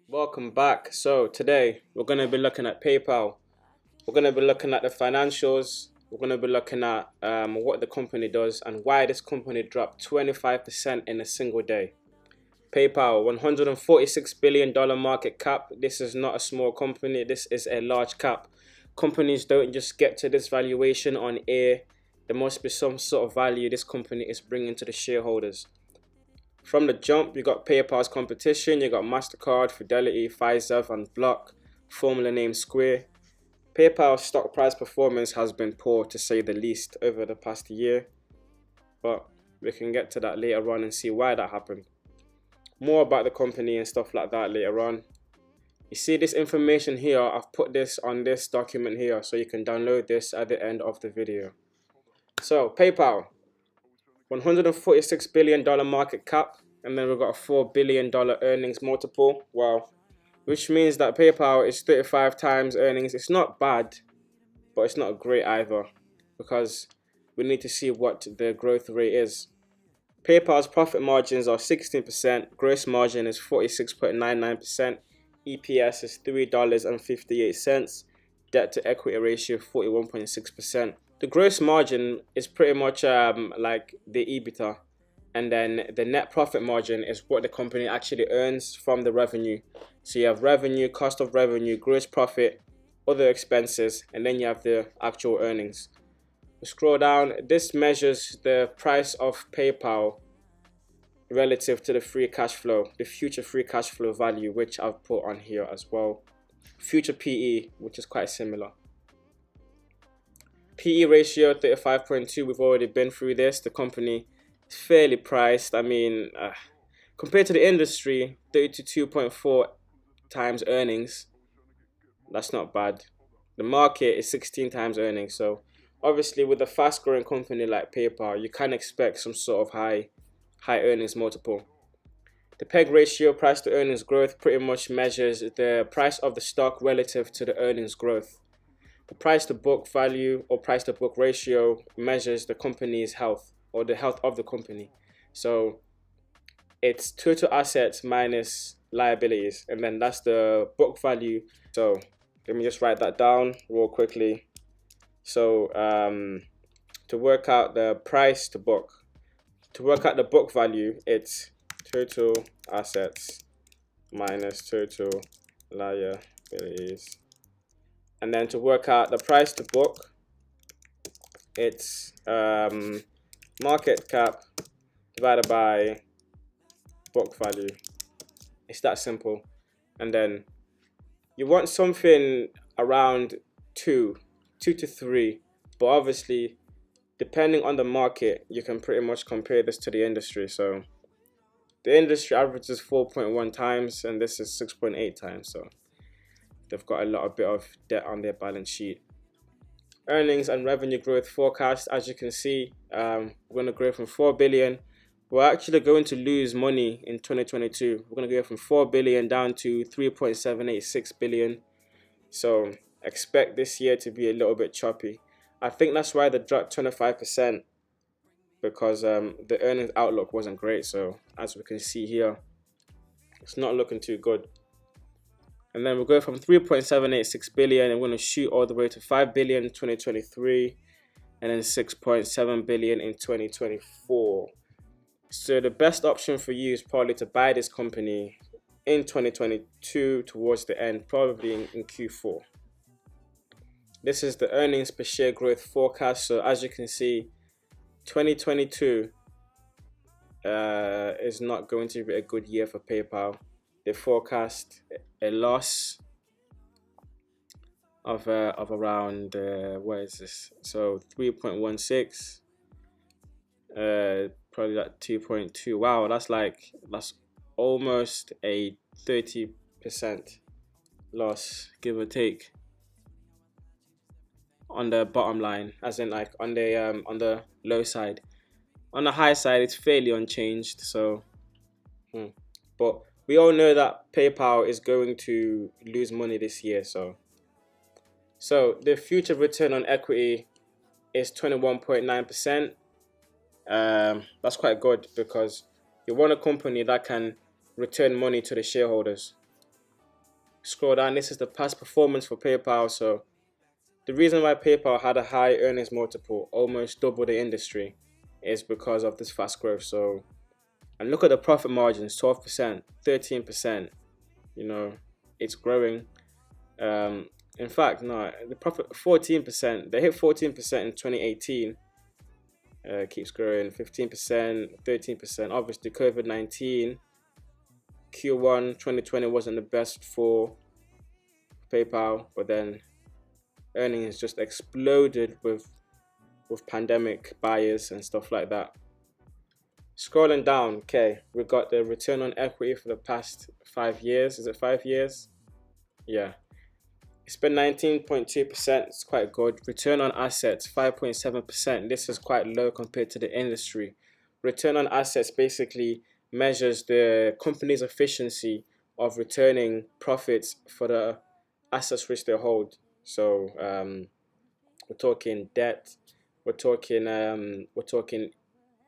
Welcome back. So today we're going to be looking at PayPal. We're going to be looking at the financials. We're going to be looking at what the company does and why this company dropped 25% in a single day. PayPal, $146 billion market cap. This is not a small company. This is a large cap. Companies don't just get to this valuation on air. There must be some sort of value this company is bringing to the shareholders. From the jump, you got PayPal's competition. You got MasterCard, Fidelity, Fiserv, and Block, formerly named Square. PayPal's stock price performance has been poor, to say the least, over the past year. But we can get to that later on and see why that happened. More about the company and stuff like that later on. You see this information here, I've put this on this document here, so you can download this at the end of the video. So, PayPal. $146 billion market cap, and then we've got a $4 billion earnings multiple. Wow. Which means that PayPal is 35 times earnings. It's not bad, but it's not great either, because we need to see what the growth rate is. PayPal's profit margins are 16%, gross margin is 46.99%, EPS is $3.58, debt to equity ratio 41.6%. The gross margin is pretty much like the EBITDA, and then the net profit margin is what the company actually earns from the revenue. So you have revenue, cost of revenue, gross profit, other expenses, and then you have the actual earnings. We scroll down. This measures the price of PayPal relative to the free cash flow, the future free cash flow value, which I've put on here as well. Future PE, which is quite similar. PE ratio 35.2. We've already been through this. The company is fairly priced. I mean, compared to the industry, 32.4 times earnings. That's not bad. The market is 16 times earnings. So obviously, with a fast-growing company like PayPal, you can expect some sort of high earnings multiple. The PEG ratio, price to earnings growth, pretty much measures the price of the stock relative to the earnings growth. The price to book value or price to book ratio measures the company's health or the health of the company. So it's total assets minus liabilities, and then that's the book value. So let me just write that down real quickly. So to work out the price to book, to work out the book value, it's total assets minus total liabilities. And then to work out the price to book, it's market cap divided by book value. It's that simple. And then you want something around 2 to 3. But obviously, depending on the market, you can pretty much compare this to the industry. So the industry average is 4.1 times, and this is 6.8 times. So they've got a bit of debt on their balance sheet. Earnings and revenue growth forecast, as you can see, we're going to grow from 4 billion. We're actually going to lose money in 2022. We're going to go from 4 billion down to 3.786 billion. So expect this year to be a little bit choppy. I think that's why they dropped 25%, because the earnings outlook wasn't great. So as we can see here, it's not looking too good. And then we'll go from 3.786 billion and we're going to shoot all the way to 5 billion in 2023 and then 6.7 billion in 2024. So the best option for you is probably to buy this company in 2022 towards the end, probably in Q4. This is the earnings per share growth forecast. So as you can see, 2022 is not going to be a good year for PayPal. They forecast a loss of around what is this? So 3.16, probably like 2.2. Wow, that's almost a 30% loss, give or take, on the bottom line, as in like on the low side. On the high side, it's fairly unchanged. So, but we all know that PayPal is going to lose money this year. So the future return on equity is 21.9%. That's quite good, because you want a company that can return money to the shareholders. Scroll down, this is the past performance for PayPal. So the reason why PayPal had a high earnings multiple, almost double the industry, is because of this fast growth. So, and look at the profit margins, 12%, 13%, you know, it's growing. In fact, no, the profit 14%. They hit 14% in 2018. Keeps growing 15%, 13%. Obviously, COVID-19 Q1 2020 wasn't the best for PayPal, but then earnings just exploded with pandemic buyers and stuff like that. Scrolling down, okay, we got the return on equity for the past 5 years. Is it 5 years? Yeah. It's been 19.2%. It's quite good. Return on assets, 5.7%. This is quite low compared to the industry. Return on assets basically measures the company's efficiency of returning profits for the assets which they hold. So we're talking debt. We're talking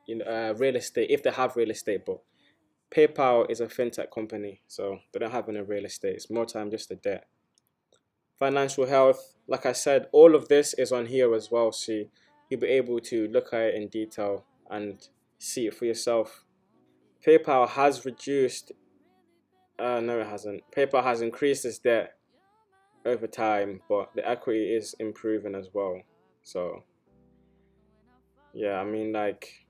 real estate, if they have real estate. But PayPal is a fintech company, so they don't have any real estate. It's more time just the debt. Financial health, like I said, all of this is on here as well, so you'll be able to look at it in detail and see it for yourself. PayPal has reduced, no it hasn't. PayPal has increased its debt over time, but the equity is improving as well. So yeah, I mean, like,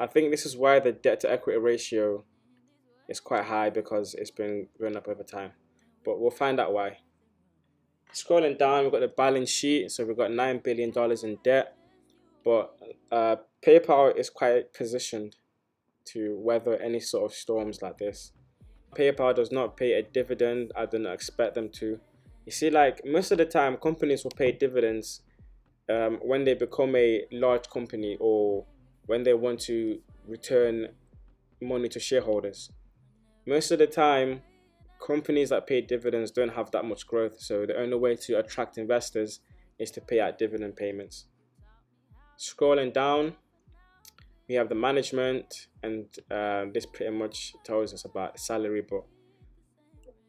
I think this is why the debt to equity ratio is quite high, because it's been going up over time, but we'll find out why. Scrolling down, we've got the balance sheet. So we've got $9 billion in debt, but PayPal is quite positioned to weather any sort of storms like this. PayPal does not pay a dividend. I do not expect them to. You see, like, most of the time, companies will pay dividends when they become a large company, or when they want to return money to shareholders. Most of the time, companies that pay dividends don't have that much growth, so the only way to attract investors is to pay out dividend payments. Scrolling down, we have the management, and this pretty much tells us about the salary, but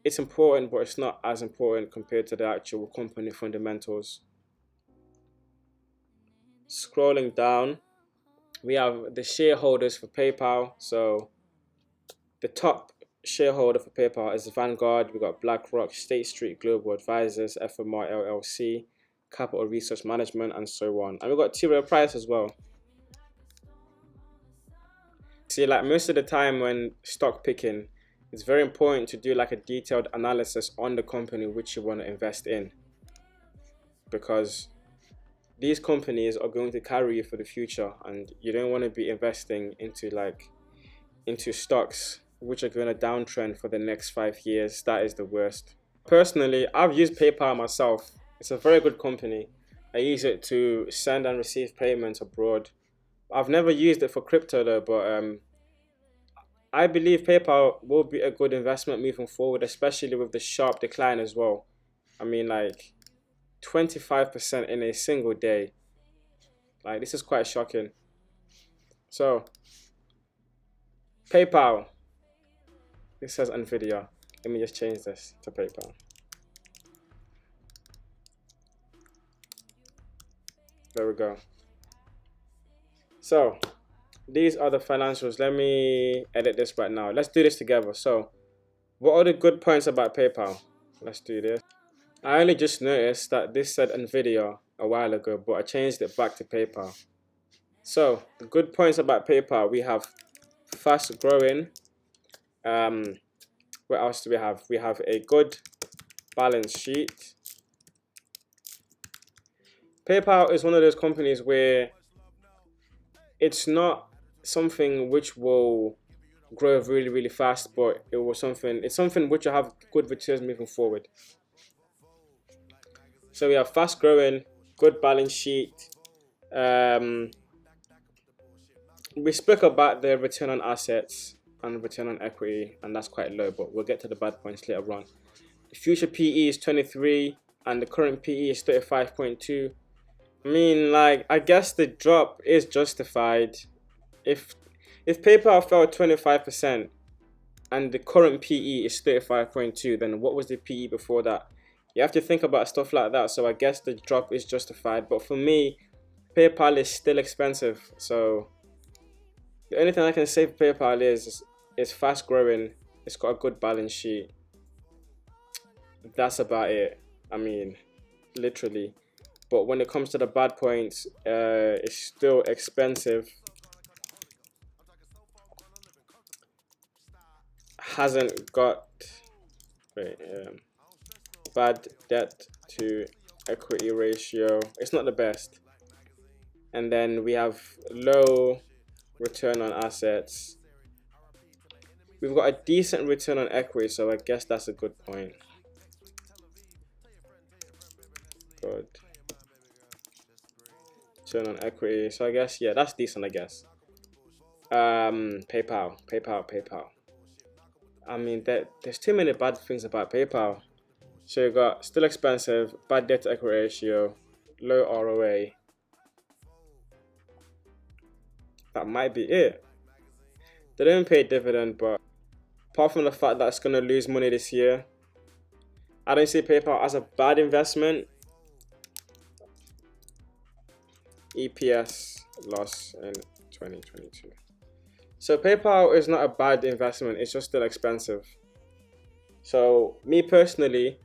it's important, but it's not as important compared to the actual company fundamentals. Scrolling down, we have the shareholders for PayPal. So the top shareholder for PayPal is Vanguard. We got BlackRock, State Street Global Advisors, FMR LLC, Capital Research Management, and so on. And we got T. Rowe Price as well. See, like, most of the time when stock picking, it's very important to do like a detailed analysis on the company which you want to invest in, because these companies are going to carry you for the future, and you don't want to be investing into stocks which are going to downtrend for the next 5 years. That is the worst. Personally, I've used PayPal myself. It's a very good company. I use it to send and receive payments abroad. I've never used it for crypto though, but I believe PayPal will be a good investment moving forward, especially with the sharp decline as well. I mean, like, 25% in a single day. Like, this is quite shocking. So, PayPal. This says Nvidia. Let me just change this to PayPal. There we go. So, these are the financials. Let me edit this right now. Let's do this together. So, what are the good points about PayPal? Let's do this. I only just noticed that this said Nvidia a while ago, but I changed it back to PayPal. So, the good points about PayPal, we have fast growing. What else do we have? We have a good balance sheet. PayPal is one of those companies where it's not something which will grow really, really fast, but it's something which will have good returns moving forward. So we have fast growing, good balance sheet. We spoke about the return on assets and return on equity, and that's quite low, but we'll get to the bad points later on. The future PE is 23 and the current PE is 35.2. I mean, like, I guess the drop is justified. If PayPal fell 25%, and the current PE is 35.2, then what was the PE before that? You have to think about stuff like that. So I guess the drop is justified. But for me, PayPal is still expensive. So the only thing I can say for PayPal is it's fast growing. It's got a good balance sheet. That's about it. I mean, literally. But when it comes to the bad points, it's still expensive. Hasn't got bad debt to equity ratio. It's not the best. And then we have low return on assets. We've got a decent return on equity, so I guess that's a good point. Good return on equity. So I guess, yeah, that's decent, I guess. PayPal. I mean, there's too many bad things about PayPal. So you got still expensive, bad debt to equity ratio, low ROA. That might be it. They don't pay dividend, but apart from the fact that it's gonna lose money this year, I don't see PayPal as a bad investment. EPS loss in 2022. So PayPal is not a bad investment, it's just still expensive. So me personally,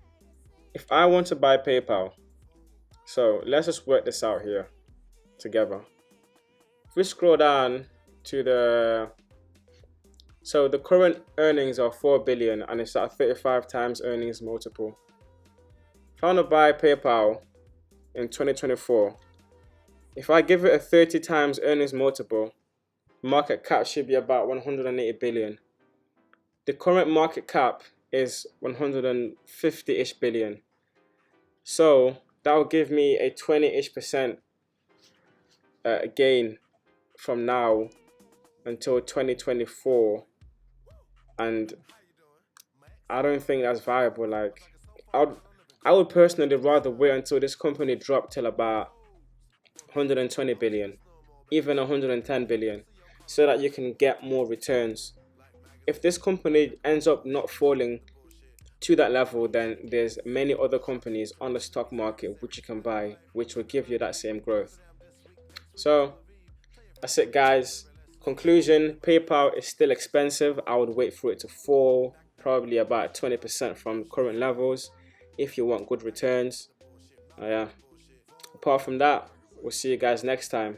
if I want to buy PayPal, so let's just work this out here together. If we scroll down to the current earnings are 4 billion and it's at 35 times earnings multiple. If I want to buy PayPal in 2024, if I give it a 30 times earnings multiple, market cap should be about 180 billion. The current market cap is 150-ish billion. So that will give me a 20-ish% gain from now until 2024. And I don't think that's viable. Like, I would personally rather wait until this company dropped till about 120 billion, even 110 billion, so that you can get more returns. If this company ends up not falling to that level, then there's many other companies on the stock market which you can buy, which will give you that same growth. So that's it, guys. Conclusion, PayPal is still expensive. I would wait for it to fall probably about 20% from current levels if you want good returns. Yeah. Apart from that, we'll see you guys next time.